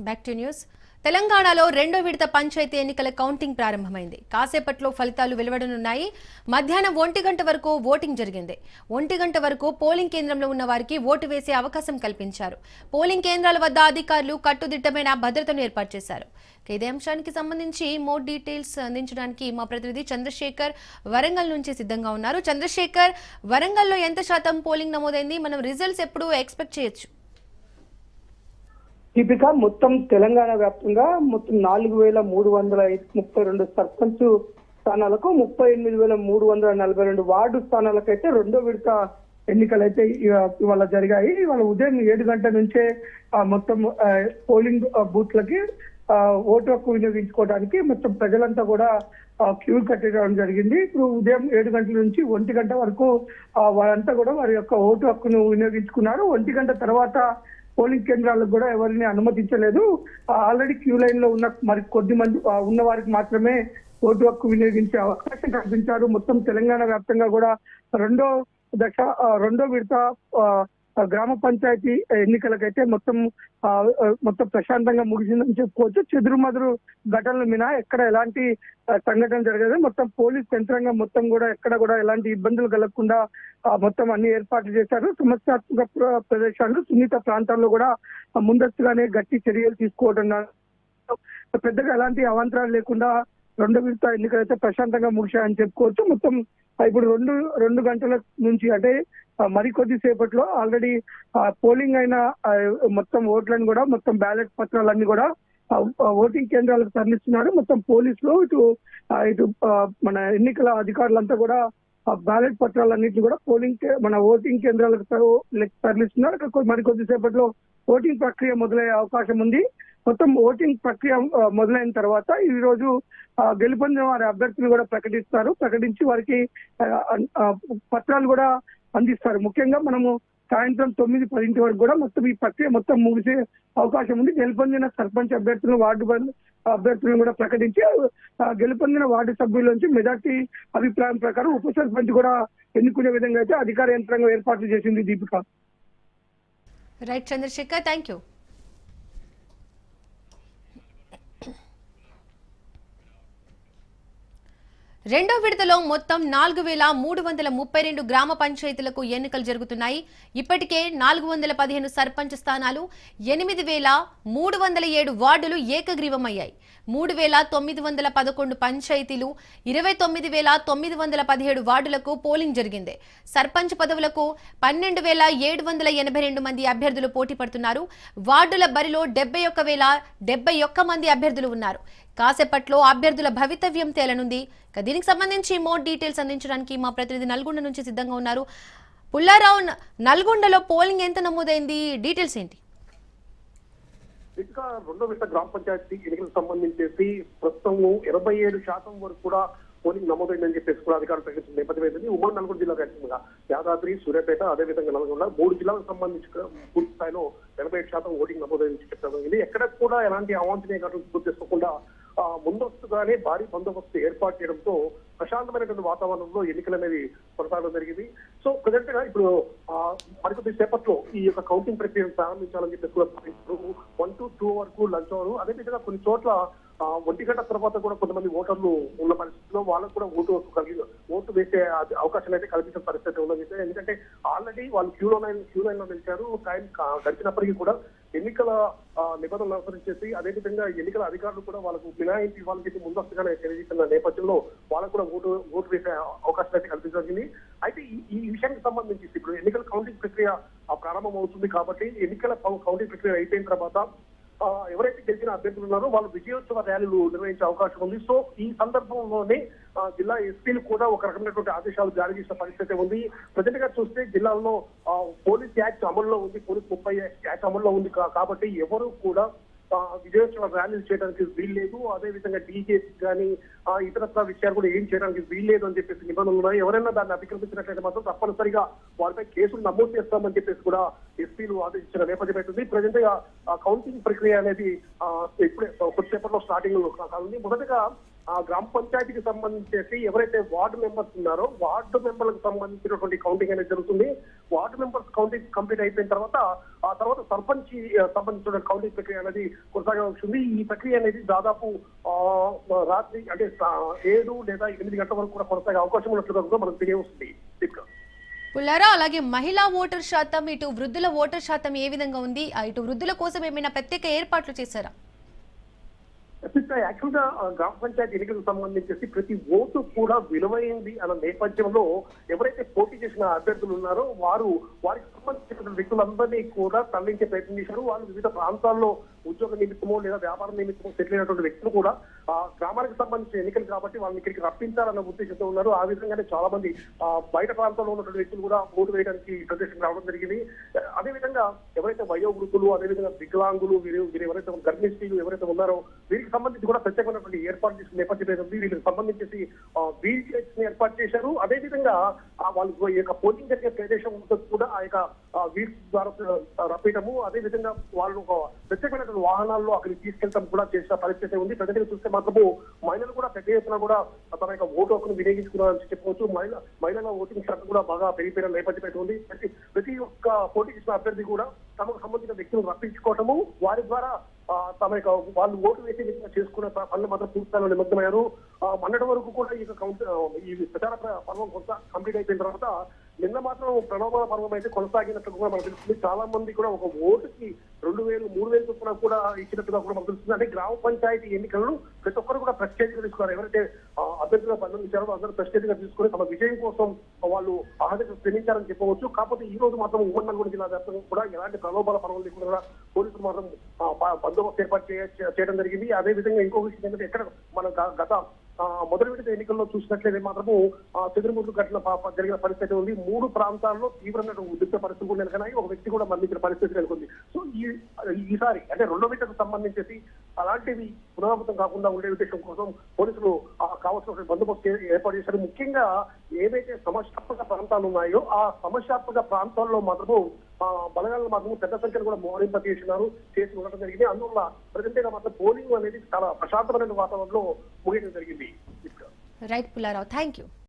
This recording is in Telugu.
Back to news. తెలంగాణలో రెండో విడత పంచాయతీ ఎన్నికల కౌంటింగ్ ప్రారంభమైంది. కాసేపట్లో ఫలితాలు వెలువడనున్నాయి. మధ్యాహ్నం 1 గంట వరకు ఓటింగ్ జరిగింది. 1 గంట వరకు పోలింగ్ కేంద్రంలో ఉన్న వారికి ఓటు వేసే అవకాశం కల్పించారు. పోలింగ్ కేంద్రాల వద్ద అధికారులు కట్టుదిట్టమైన భద్రతను ఏర్పాటు చేశారు. ఇదే అంశానికి సంబంధించి మోర్ డీటెయిల్స్ అందించడానికి మా ప్రతినిధి చంద్రశేఖర్ వరంగల్ నుంచి సిద్ధంగా ఉన్నారు. చంద్రశేఖర్, వరంగల్లో ఎంత శాతం పోలింగ్ నమోదైంది? మనం రిజల్ట్స్ ఎప్పుడు ఎక్స్పెక్ట్ చేయొచ్చు? దీపిక, మొత్తం తెలంగాణ వ్యాప్తంగా మొత్తం 4,332 సర్పంచ్ స్థానాలకు 38,342 వార్డు స్థానాలకైతే రెండో విడత ఎన్నికలైతే ఇవాళ జరిగాయి. ఇవాళ ఉదయం 7 గంటల నుంచే మొత్తం పోలింగ్ బూత్లకి ఓటు హక్కు వినియోగించుకోవడానికి మొత్తం ప్రజలంతా కూడా క్యూ కట్టడం జరిగింది. ఇప్పుడు ఉదయం 7 గంటల నుంచి 1 గంట వరకు వారంతా కూడా వారి యొక్క ఓటు హక్కును వినియోగించుకున్నారు. 1 గంట తర్వాత పోలింగ్ కేంద్రాలకు కూడా ఎవరిని అనుమతించలేదు. ఆల్రెడీ క్యూ లైన్ లో ఉన్న మరి కొద్ది మంది ఉన్న వారికి మాత్రమే ఓటు హక్కు వినియోగించే అవకాశం కల్పించారు. మొత్తం తెలంగాణ వ్యాప్తంగా కూడా రెండో విడత గ్రామ పంచాయతీ ఎన్నికలకైతే మొత్తం ప్రశాంతంగా ముగిసిందని చెప్పుకోవచ్చు. చెదురుమదురు ఘటనలు మినహా ఎక్కడ ఎలాంటి సంఘటన జరగలేదు. మొత్తం పోలీస్ యంత్రాంగం మొత్తం కూడా ఎక్కడ కూడా ఎలాంటి ఇబ్బందులు కలగకుండా మొత్తం అన్ని ఏర్పాట్లు చేశారు. సమస్యాత్మక ప్రదేశాలు, సున్నిత ప్రాంతాల్లో కూడా ముందస్తుగానే గట్టి చర్యలు తీసుకోవడం, పెద్దగా ఎలాంటి అవాంతరాలు లేకుండా రెండో విడత ఎన్నికలు అయితే ప్రశాంతంగా ముగిశాయని చెప్పుకోవచ్చు. మొత్తం ఇప్పుడు రెండు గంటల నుంచి అంటే మరికొద్ది సేపట్లో ఆల్రెడీ పోలింగ్ అయిన మొత్తం ఓట్లను కూడా మొత్తం బ్యాలెట్ పత్రాలన్నీ కూడా ఓటింగ్ కేంద్రాలకు తరలిస్తున్నారు. మొత్తం పోలీసులు ఇటు మన ఎన్నికల అధికారులంతా కూడా బ్యాలెట్ పత్రాలన్నింటినీ కూడా ఓటింగ్ కేంద్రాలకు తరలిస్తున్నారు. మరికొద్ది సేపట్లో ఓటింగ్ ప్రక్రియ మొదలయ్యే అవకాశం ఉంది. మొత్తం ఓటింగ్ ప్రక్రియ మొదలైన తర్వాత ఈ రోజు గెలుపొందిన వారి అభ్యర్థులు కూడా ప్రకటించి వారికి పత్రాలు కూడా అందిస్తారు. ముఖ్యంగా మనము సాయంత్రం 9-10 వరకు కూడా మొత్తం ఈ ప్రక్రియ మొత్తం ముగిసే అవకాశం ఉంది. గెలుపొందిన సర్పంచ్ అభ్యర్థులను, వార్డు అభ్యర్థులను కూడా ప్రకటించి గెలుపొందిన వార్డు సభ్యుల నుంచి మెజార్టీ అభిప్రాయం ప్రకారం ఉప సర్పంచ్ కూడా ఎన్నుకునే విధంగా అయితే అధికార యంత్రాంగం ఏర్పాట్లు చేసింది. Deepika. Right Chandrasekhar, thank you. రెండో విడతలో మొత్తం 4,332 గ్రామ పంచాయతీలకు ఎన్నికలు జరుగుతున్నాయి. ఇప్పటికే 415 సర్పంచ్ స్థానాలు, 8,307 వార్డులు ఏకగ్రీవమయ్యాయి. 3,911 పంచాయతీలు, 29,917 వార్డులకు పోలింగ్ జరిగింది. సర్పంచ్ పదవులకు 12,782 మంది అభ్యర్థులు పోటీ పడుతున్నారు. వార్డుల బరిలో 71,071 మంది అభ్యర్థులు ఉన్నారు. కాసేపట్లో అభ్యర్థుల భవితవ్యం తేలనుంది. దీనికి సంబంధించి మోర్ డీటెయిల్స్ అందించడానికి మా ప్రతినిధి నల్గొండ నుంచి సిద్ధంగా ఉన్నారు. పుల్లారావు, నల్గొండలో పోలింగ్ ఎంత నమోదైంది? డీటెయిల్స్ ఏంటి? ఇంకా రెండో విడత గ్రామ పంచాయతీ ఎన్నికలకు సంబంధించేసి ప్రస్తుతం 27% వరకు కూడా పోలింగ్ నమోదైందని చెప్పేసి కూడా అధికారులు ప్రకటించిన నేపథ్యం ఏంటంటే ఉమ్మడి నల్గొండ జిల్లా వ్యాప్తంగా యాదాద్రి, సూర్యాపేట, అదేవిధంగా నల్గొండ 3 జిల్లాలకు సంబంధించి పూర్తి స్థాయిలో 87% ఓటింగ్ నమోదైందని చెప్పడం జరిగింది. ఎక్కడ కూడా ఎలాంటి అవాంఛనీయ ఘటనలు గుర్తు చేసుకోకుండా ముందస్తుగానే భారీ బందోబస్తు ఏర్పాటు చేయడంతో ప్రశాంతమైనటువంటి వాతావరణంలో ఎన్నికలు అనేది కొనసాగడం జరిగింది. సో ప్రజెంట్ గా ఇప్పుడు మరికొద్ది సేపట్లో ఈ యొక్క కౌంటింగ్ ప్రక్రియను ప్రారంభించాలని చెప్పేసి కూడా 1 to 2 వరకు లంచ్ అవరు. అదేవిధంగా కొన్ని చోట్ల 1 గంట తర్వాత కూడా కొంతమంది ఓటర్లు ఉన్న పరిస్థితిలో వాళ్ళకు కూడా ఓటు వేసే అవకాశాలు అయితే కల్పించిన పరిస్థితి ఉందని. ఎందుకంటే ఆల్రెడీ వాళ్ళు క్యూ లైన్ లో నిలిచారు. టైం గడిచినప్పటికీ కూడా ఎన్నికల నిబంధనలు అనుసరించేసి అదేవిధంగా ఎన్నికల అధికారులు కూడా వాళ్ళకు మినహాయింపు ఇవ్వాలని ముందస్తుగానే తెలియజేస్తున్న నేపథ్యంలో వాళ్ళకు కూడా ఓటు వేసే అవకాశాలు అయితే కల్పించగలిగింది. అయితే ఈ విషయానికి సంబంధించి ఇప్పుడు ఎన్నికల కౌంటింగ్ ప్రక్రియ ప్రారంభం అవుతుంది కాబట్టి ఎన్నికల కౌంటింగ్ ప్రక్రియ అయిపోయిన తర్వాత ఎవరైతే గెలిచిన అభ్యర్థులు ఉన్నారో వాళ్ళు విజయోత్సవ ర్యాలీలు నిర్వహించే అవకాశం ఉంది. సో ఈ సందర్భంలోనే జిల్లా ఎస్పీలు కూడా ఒక రకమైనటువంటి ఆదేశాలు జారీ చేసిన పరిస్థితి ఉంది. ప్రజెంట్ గా చూస్తే జిల్లాలో పోలీస్ యాక్ట్ అమల్లో ఉంది, పోలీస్ 30 యాక్ట్ అమల్లో ఉంది. కాబట్టి ఎవరు కూడా విజయోత్సవ ర్యాలీలు చేయడానికి వీల్లేదు. అదేవిధంగా డీజే కానీ ఇతరత్ర విషయాలు కూడా ఏం చేయడానికి వీల్లేదు అని చెప్పేసి నిబంధనలు ఉన్నాయి. ఎవరైనా దాన్ని అతిక్రమించినట్లయితే మాత్రం తప్పనిసరిగా వారిపై కేసులు నమోదు చేస్తామని చెప్పేసి కూడా ఎస్పీలు ఆదేశించిన నేపథ్యం అవుతుంది. ప్రజెంట్ గా కౌంటింగ్ ప్రక్రియ అనేది ఇప్పుడే కొద్దిసేపట్లో స్టార్టింగ్ కానుంది. మొదటగా ఆ గ్రామ పంచాయతీకి సంబంధించేసి ఎవరైతే వార్డు మెంబర్స్ ఉన్నారో వార్డు మెంబర్లకు సంబంధించినటువంటి కౌంటింగ్ అనేది జరుగుతుంది. వార్డు మెంబర్స్ కౌంటింగ్ కంప్లీట్ అయిపోయిన తర్వాత ఆ తర్వాత సర్పంచ్ సంబంధించిన కౌంటింగ్ ప్రక్రియ అనేది కొనసాగవచ్చు. ఈ ప్రక్రియ అనేది దాదాపు రాత్రి అంటే 7 లేదా 8 గంటల వరకు కూడా కొనసాగే అవకాశం ఉన్నట్లుగా కూడా మనకు తెలియవస్తుంది. పుల్లారావు, అలాగే మహిళా ఓటర్ శాతం, ఇటు వృద్ధుల ఓటర్ శాతం ఏ విధంగా ఉంది? ఇటు వృద్ధుల కోసం ఏమైనా ప్రత్యేక ఏర్పాట్లు చేశారా? యాక్చువల్ గా గ్రామ పంచాయతీ ఎన్నికలకు సంబంధించి ప్రతి ఓటు కూడా విలువైంది అన్న నేపథ్యంలో ఎవరైతే పోటీ చేసిన అభ్యర్థులు ఉన్నారో వారికి సంబంధించిన వ్యక్తులందరినీ కూడా తరలించే ప్రయత్నం చేశారు. వాళ్ళు వివిధ ప్రాంతాల్లో ఉద్యోగ నిమిత్తమో లేదా వ్యాపార నిమిత్తమో సెటిల్ అయినటువంటి వ్యక్తులు కూడా గ్రామానికి సంబంధించిన ఎన్నికలు కాబట్టి వాళ్ళని ఇక్కడికి రప్పించాలన్న ఉద్దేశంతో ఉన్నారు. ఆ విధంగానే చాలా మంది బయట ప్రాంతాల్లో ఉన్నటువంటి వ్యక్తులు కూడా ఓటు వేయడానికి ప్రదేశం రావడం జరిగింది. అదేవిధంగా ఎవరైతే వయోవృద్ధులు, అదేవిధంగా వికలాంగులు, వీరు ఎవరైతే గర్భిణీ స్త్రీలు ఎవరైతే ఉన్నారో వీరికి సంబంధించి కూడా ప్రత్యేకమైనటువంటి ఏర్పాటు చేసిన నేపథ్యం ఉంది. వీళ్ళకి సంబంధించి వీల్చైర్స్ ని ఏర్పాటు చేశారు. అదేవిధంగా వాళ్ళు ఈ యొక్క పోలింగ్ జరిగే ప్రదేశం కూడా ఆ యొక్క వీల్స్ ద్వారా రప్పించడము, అదేవిధంగా వాళ్ళు ప్రత్యేకమైన వాహనాల్లో అక్కడికి తీసుకెళ్తాం కూడా చేసిన పరిస్థితి ఉంది. ప్రజలకు చూస్తే మాత్రము మహిళలు కూడా పెద్ద ఎత్తున కూడా తమ యొక్క ఓటు హక్కును వినియోగించుకున్నారని చెప్పవచ్చు. మహిళల ఓటింగ్ శాతం కూడా బాగా పెరిగిపోయిన నేపథ్యం ఉంది. ప్రతి ఒక్క పోటీ చేసిన అభ్యర్థి కూడా తమకు సంబంధించిన వ్యక్తులను రప్పించుకోవటము, వారి ద్వారా తమ యొక్క వాళ్ళు ఓటు వేసే విధంగా చేసుకునే పనులు మాత్రం పూర్తిస్థాయిలో నిమగ్నమయ్యారు. మొన్నటి వరకు కూడా ఈ ప్రచార పర్వం కొంత కంప్లీట్ అయిపోయిన తర్వాత నిన్న మాత్రం ప్రణోమాల పర్వం అయితే కొనసాగినట్లు కూడా మనకు తెలుస్తుంది. చాలా మంది కూడా ఒక ఓటుకి 2,000, 3,000 చొప్పున కూడా ఇచ్చినట్టుగా కూడా మనకు తెలుస్తుంది. అంటే గ్రామ పంచాయతీ ఎన్నికలను ప్రతి ఒక్కరు కూడా ప్రెస్టేజ్ గా తీసుకున్నారు. ఎవరైతే అభ్యర్థులుగా పరిగణించారో అందరూ ప్రెస్టేజ్ గా తీసుకుని తమ విజయం కోసం వాళ్ళు ఆహ్లాదం శ్రమించారని చెప్పవచ్చు. కాకపోతే ఈ రోజు మాత్రం ఉమ్మడి నల్గొండ జిల్లా వ్యాప్తంగా కూడా ఎలాంటి ప్రలోభాల పర్వం లేకుండా కూడా పోలీసులు మాత్రం బందోబస్తు ఏర్పాటు చేయడం జరిగింది. అదే విధంగా ఇంకో విషయం ఏంటంటే ఎక్కడ మన గత మొదటి విడత ఎన్నికల్లో చూసినట్లయితే మాత్రము చెదురుముద్దు ఘటన జరిగిన పరిస్థితి ఉంది. 3 ప్రాంతాల్లో తీవ్రంగా ఉద్రిక్త పరిస్థితులు కూడా నెలకొన్నాయి. ఒక వ్యక్తి కూడా మరణించిన పరిస్థితి నెలకొంది. సో ఈసారి అంటే రెండో విడతకు సంబంధించి అలాంటివి పునరావృతం కాకుండా ఉండే ఉద్దేశం కోసం పోలీసులు కావాల్సిన బందోబస్తు ఏర్పాటు చేశారు. ముఖ్యంగా ఏవైతే సమస్యాత్మక ప్రాంతాలు ఉన్నాయో ఆ సమస్యాత్మక ప్రాంతాల్లో మాత్రము బలగాలను మాత్రం పెద్ద సంఖ్యలో కూడా మోహరింప చేసి ఉండటం జరిగింది. అందువల్ల ప్రజెంట్ గా మాత్రం పోలింగ్ అనేది చాలా ప్రశాంతమైన వాతావరణంలో ముగియడం జరిగింది. Right Pullarao, thank you.